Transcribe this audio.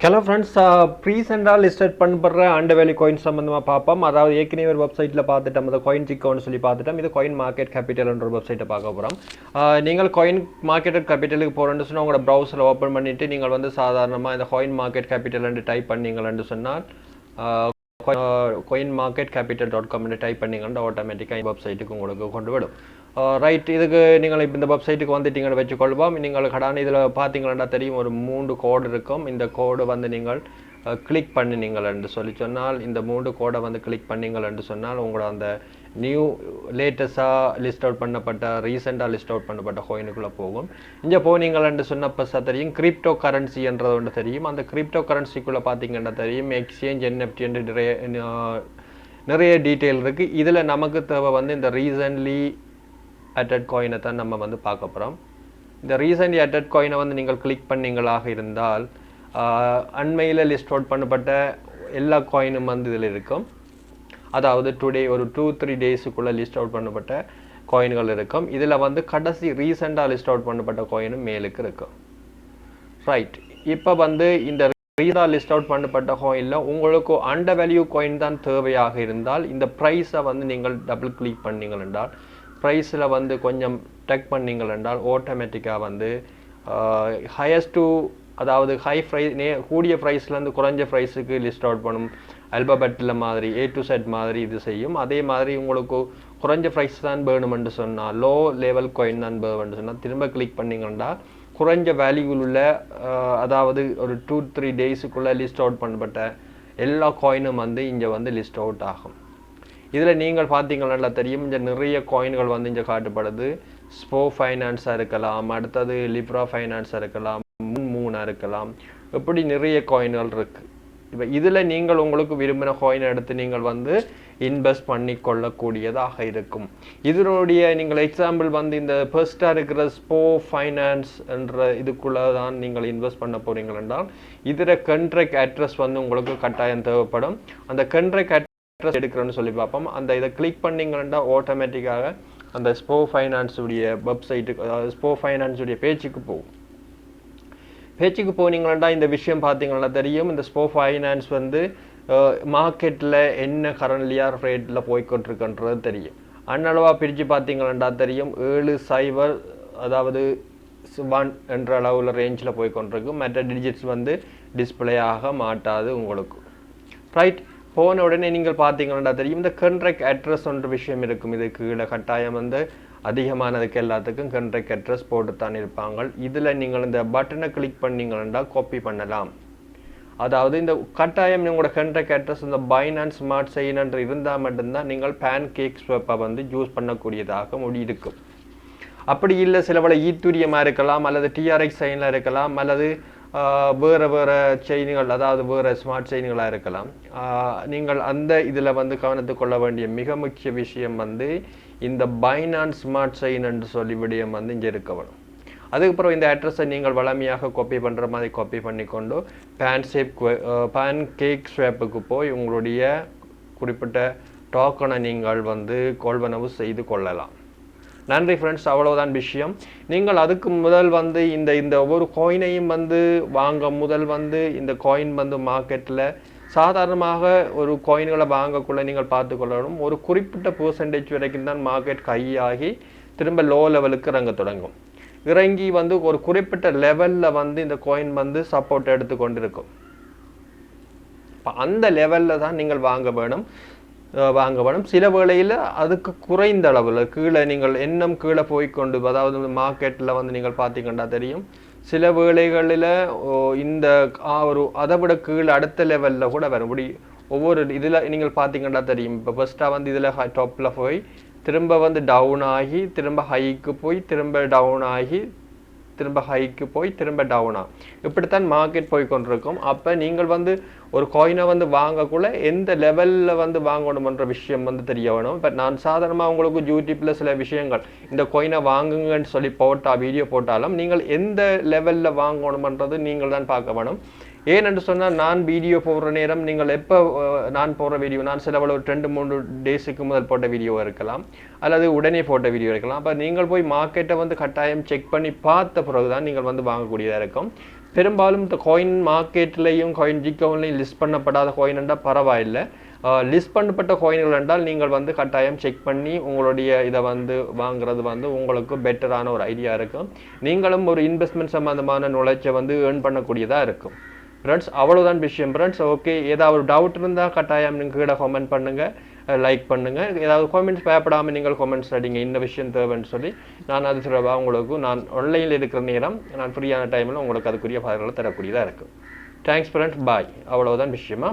Hello friends, recent listed பண்ணப்படுற undervalue coins சம்பந்தமா பார்ப்போம். அதாவது ஏற்கனவே ஒரு வெப்சைட்ல பார்த்துட்டோம். அந்த coin chick-னு சொல்லி பார்த்துட்டோம். இது coin market capital என்ற வெப்சைட்டை பார்க்க போறோம். நீங்கள் coin market capitalக்கு போறேன்னு சொன்னா உங்களோட browser ஓபன் பண்ணிட்டு நீங்கள் வந்து சாதாரணமா இந்த coin market capital என்று டைப் பண்ணீங்கன்னு சொன்னால் coinmarketcapital.com என்று டைப் பண்ணீங்கன்னா ஆட்டோமேட்டிக்காக இந்த வெப்சைட்டுக்கு உங்களுக்கு கொண்டு விடும். ரைட், இதுக்கு நீங்கள் இப்போ இந்த வெப்சைட்டுக்கு வந்துட்டீங்கன்னு வச்சுக்கொள்வோம். நீங்கள் கடான இதில் பார்த்தீங்கன்னா தெரியும் ஒரு 3 கோடு இருக்கும். இந்த கோடு வந்து நீங்கள் கிளிக் பண்ணினீங்கள் என்று சொன்னால் இந்த 3 கோடை வந்து கிளிக் பண்ணீங்கள் என்று சொன்னால் உங்களோட அந்த நியூ லேட்டஸ்டாக லிஸ்ட் அவுட் பண்ணப்பட்ட ரீசெண்டாக லிஸ்ட் அவுட் பண்ணப்பட்ட கோயினுக்குள்ளே போகும். இங்கே போனீங்கள் என்று சொன்னப்போ தெரியும் கிரிப்டோ கரன்சி என்றது ஒன்று தெரியும். அந்த கிரிப்டோ கரன்சிக்குள்ளே பார்த்தீங்கன்னா தெரியும் எக்ஸ்சேஞ்ச் NFT என்று நிறைய டீட்டெயில் இருக்குது. இதில் நமக்கு தேவை வந்து இந்த ரீசன்ட்லி அட்டட் காயினை தான் நம்ம வந்து பார்க்க போகிறோம். இந்த ரீசன்ட்லி அட்டட் காயினை வந்து நீங்கள் கிளிக் பண்ணீங்களாக இருந்தால் அண்மையில் லிஸ்ட் அவுட் பண்ணப்பட்ட எல்லா காயினும் வந்து இதில் இருக்கும். அதாவது டுடே ஒரு 2-3 டேஸுக்குள்ளே லிஸ்ட் அவுட் பண்ணப்பட்ட காயின்கள் இருக்கும். இதில் வந்து கடைசி ரீசெண்டாக லிஸ்ட் அவுட் பண்ணப்பட்ட காயினும் மேலுக்கு இருக்கும். ரைட், இப்போ வந்து இந்த ரீசெண்டாக லிஸ்ட் அவுட் பண்ணப்பட்ட காயினில் உங்களுக்கு அண்டர் வேல்யூ காயின் தான் தேவையாக இருந்தால் இந்த ப்ரைஸை வந்து நீங்கள் டபுள் கிளிக் பண்ணீங்கள் என்றால் ப்ரைஸில் வந்து கொஞ்சம் டெக் பண்ணீங்கள் என்றால் ஆட்டோமேட்டிக்காக வந்து ஹையஸ்ட் டு அதாவது ஹை ப்ரைஸ் கூடிய ப்ரைஸ்லேருந்து குறைஞ்ச ப்ரைஸுக்கு லிஸ்ட் அவுட் பண்ணும். அல்பபெட்டில் மாதிரி A to Z மாதிரி இது செய்யும். அதே மாதிரி உங்களுக்கு குறைஞ்ச ப்ரைஸ் தான் வேணுமென்று சொன்னால் லோ லெவல் காயின் தான் வேணுமென்று சொன்னால் திரும்ப கிளிக் பண்ணிங்கன்னா குறைஞ்ச வேல்யூவில் உள்ள அதாவது ஒரு 2-3 டேஸுக்குள்ளே லிஸ்ட் அவுட் பண்ணப்பட்ட எல்லா காயினும் வந்து இங்கே வந்து லிஸ்ட் அவுட் ஆகும். இதில் நீங்கள் பார்த்தீங்கன்னா தெரியும் இங்கே நிறைய காயின்கள் வந்து இங்கே காட்டப்படுது. ஸ்போ ஃபைனான்ஸாக இருக்கலாம், அடுத்தது லிப்ரா ஃபைனான்ஸாக இருக்கலாம், மூணாக இருக்கலாம், இப்படி நிறைய காயின்கள் இருக்குது. இப்போ இதில் நீங்கள் உங்களுக்கு விரும்பின காயினை எடுத்து நீங்கள் வந்து இன்வெஸ்ட் பண்ணி கொள்ளக்கூடியதாக இருக்கும். இதனுடைய நீங்கள் எக்ஸாம்பிள் வந்து இந்த ஃபர்ஸ்ட்டாக இருக்கிற ஸ்போ ஃபைனான்ஸ் என்ற இதுக்குள்ளே தான் நீங்கள் இன்வெஸ்ட் பண்ண போகிறீங்கள் என்றால் இதில் கண்ட்ராக்ட் அட்ரஸ் வந்து உங்களுக்கு கட்டாயம் தேவைப்படும். அந்த கண்ட்ராக்ட் அட்ரஸ் எடுக்கிறேன்னு சொல்லி பார்ப்போம். அந்த இதை கிளிக் பண்ணிங்கன்னா ஆட்டோமேட்டிக்காக அந்த ஸ்போ ஃபைனான்ஸுடைய வெப்சைட்டுக்கு அதாவது ஸ்போ ஃபைனான்ஸுடைய பேஜுக்கு போகும். பேச்சுக்கு போனீங்கன்னா இந்த விஷயம் பார்த்தீங்கன்னா தெரியும். இந்த ஸ்போ ஃபைனான்ஸ் வந்து மார்க்கெட்டில் என்ன கரண்ட்லியாக ரேட்டில் போய்கொண்டிருக்குன்றது தெரியும். அன்னளவாக பிரித்து பார்த்தீங்கன்னா தெரியும் 7-0 அதாவது 1 என்ற அளவில் ரேஞ்சில் போய்கொண்டிருக்கும். மற்ற டிஜிட்ஸ் வந்து டிஸ்பிளே ஆக மாட்டாது உங்களுக்கு. ரைட், போன உடனே நீங்கள் பார்த்தீங்கன்னா தெரியும் இந்த கண்ட்ராக்ட் அட்ரஸ் ஒன்று விஷயம் இருக்கும். இதுக்கு கீழே கட்டாயம் வந்து அதிகமானதுக்கு எல்லாத்துக்கும் கண்ட்ராக்ட் அட்ரஸ் போட்டுத்தான் இருப்பாங்க. இதில் நீங்கள் இந்த பட்டனை கிளிக் பண்ணீங்கன்னா காப்பி பண்ணலாம். அதாவது இந்த கட்டாயம் உங்களோட கண்ட்ராக்ட் அட்ரஸ் இந்த பைனான்ஸ் ஸ்மார்ட் செயின் என்று இருந்தால் மட்டும்தான் நீங்கள் பேன்கேக் ஸ்வாப்பை வந்து யூஸ் பண்ணக்கூடியதாக இருக்கும். அப்படி இல்லை சில பல ஈத்துரியமாக இருக்கலாம், அல்லது TRX சைனில் இருக்கலாம், அல்லது வேறு செயின்கள் அதாவது வேறு ஸ்மார்ட் செயின்களாக இருக்கலாம். நீங்கள் அந்த இதில் வந்து கவனத்து கொள்ள வேண்டிய மிக முக்கிய விஷயம் வந்து இந்த பைனான்ஸ் ஸ்மார்ட் செயின் என்று சொல்லி விடயம் வந்து இங்கே இருக்க வேணும். அதுக்கப்புறம் இந்த அட்ரஸை நீங்கள் வளமையாக காப்பி பண்ணுற மாதிரி காப்பி பண்ணிக்கொண்டு பேன்கேக் ஸ்வாப்புக்கு போய் உங்களுடைய குறிப்பிட்ட டோக்கனை நீங்கள் வந்து கொள்வனவு செய்து கொள்ளலாம். நன்றி ஃப்ரெண்ட்ஸ், அவ்வளவுதான் விஷயம். நீங்கள் அதுக்கு முதல் வந்து இந்த ஒவ்வொரு காயினையும் வந்து வாங்க முதல் வந்து இந்த காயின் வந்து மார்க்கெட்டில் சாதாரணமாக ஒரு காயின்களை வாங்கக்குள்ள நீங்கள் பார்த்துக்கொள்ளணும். ஒரு குறிப்பிட்ட பெர்சன்டேஜ் வரைக்கும் தான் மார்க்கெட் கையாகி திரும்ப லோ லெவலுக்கு இறங்க தொடங்கும். இறங்கி வந்து ஒரு குறிப்பிட்ட லெவலில் வந்து இந்த காயின் வந்து சப்போர்ட் எடுத்துக்கொண்டு இருக்கும். அந்த லெவலில் தான் நீங்கள் வாங்க வேணும். சில வேளையில் அதுக்கு குறைந்த அளவில் கீழே நீங்கள் இன்னும் கீழே போய்கொண்டு அதாவது மார்க்கெட்டில் வந்து நீங்கள் பார்த்தீங்கன்னா தெரியும் சில வேளைகளில் இந்த ஒரு அதை விட கீழே அடுத்த லெவலில் கூட வரும். இப்படி ஒவ்வொரு இதில் நீங்கள் பார்த்தீங்கன்னா தெரியும். இப்போ ஃபர்ஸ்ட்டாக வந்து இதில் டாப்பில் போய் திரும்ப வந்து டவுன் ஆகி திரும்ப ஹைக்கு போய் திரும்ப டவுன் ஆகி திரும்ப ஹைக்கு போய் திரும்ப டவுனா இப்படித்தான் மார்க்கெட் போய்கொண்டிருக்கும். அப்போ நீங்கள் வந்து ஒரு காயினை வந்து வாங்கக்குள்ள எந்த லெவலில் வந்து வாங்கணும்ன்ற விஷயம் வந்து தெரிய வேணும். இப்போ நான் சாதாரணமாக உங்களுக்கு யூடியூப்பில் சில விஷயங்கள் இந்த காயினை வாங்குங்கன்னு சொல்லி வீடியோ போட்டாலும் நீங்கள் எந்த லெவலில் வாங்கணுமன்றது நீங்கள் தான் பார்க்க வேணும். ஏனென்று சொன்னால் நான் வீடியோ போடுற நேரம் நீங்கள் எப்போ நான் போடுற வீடியோ நான் சில ஒரு 2-3 டேஸுக்கு முதல் போட்ட வீடியோ இருக்கலாம், அல்லது உடனே போட்ட வீடியோ இருக்கலாம். அப்போ நீங்கள் போய் மார்க்கெட்டை வந்து கட்டாயம் செக் பண்ணி பார்த்த பிறகு தான் நீங்கள் வந்து வாங்கக்கூடியதாக இருக்கும். பெரும்பாலும் இந்த காயின் மார்க்கெட்லேயும் காயின் ஜிகோன்லையும் லிஸ்ட் பண்ணப்படாத காயின் என்றால் பரவாயில்லை. லிஸ்ட் பண்ணப்பட்ட காயின்கள் என்றால் நீங்கள் வந்து கட்டாயம் செக் பண்ணி உங்களுடைய இதை வந்து வாங்குறது வந்து உங்களுக்கு பெட்டரான ஒரு ஐடியா இருக்கும். நீங்களும் ஒரு இன்வெஸ்ட்மெண்ட் சம்மந்தமான நாலேஜை வந்து ஏர்ன் பண்ணக்கூடியதாக இருக்கும். ஃப்ரெண்ட்ஸ் அவ்வளோதான் விஷயம் ஃப்ரெண்ட்ஸ். ஓகே, ஏதாவது டவுட் இருந்தால் கட்டாயம் நீங்கள் கீழே கமெண்ட் பண்ணுங்கள், லைக் பண்ணுங்கள். ஏதாவது காமெண்ட்ஸ் பயப்படாமல் நீங்கள் காமெண்ட்ஸ் அடிங்க, இந்த விஷயம் தேவைன்னு சொல்லி நான் அது சிறப்பாக உங்களுக்கு நான் ஆன்லைனில் இருக்கிற நேரம் நான் ஃப்ரீயான டைமில் உங்களுக்கு அதுக்குரிய பதில்களை தரக்கூடியதாக இருக்கும். தேங்க்ஸ் ஃப்ரெண்ட்ஸ், பாய். அவ்வளோதான் விஷயமா.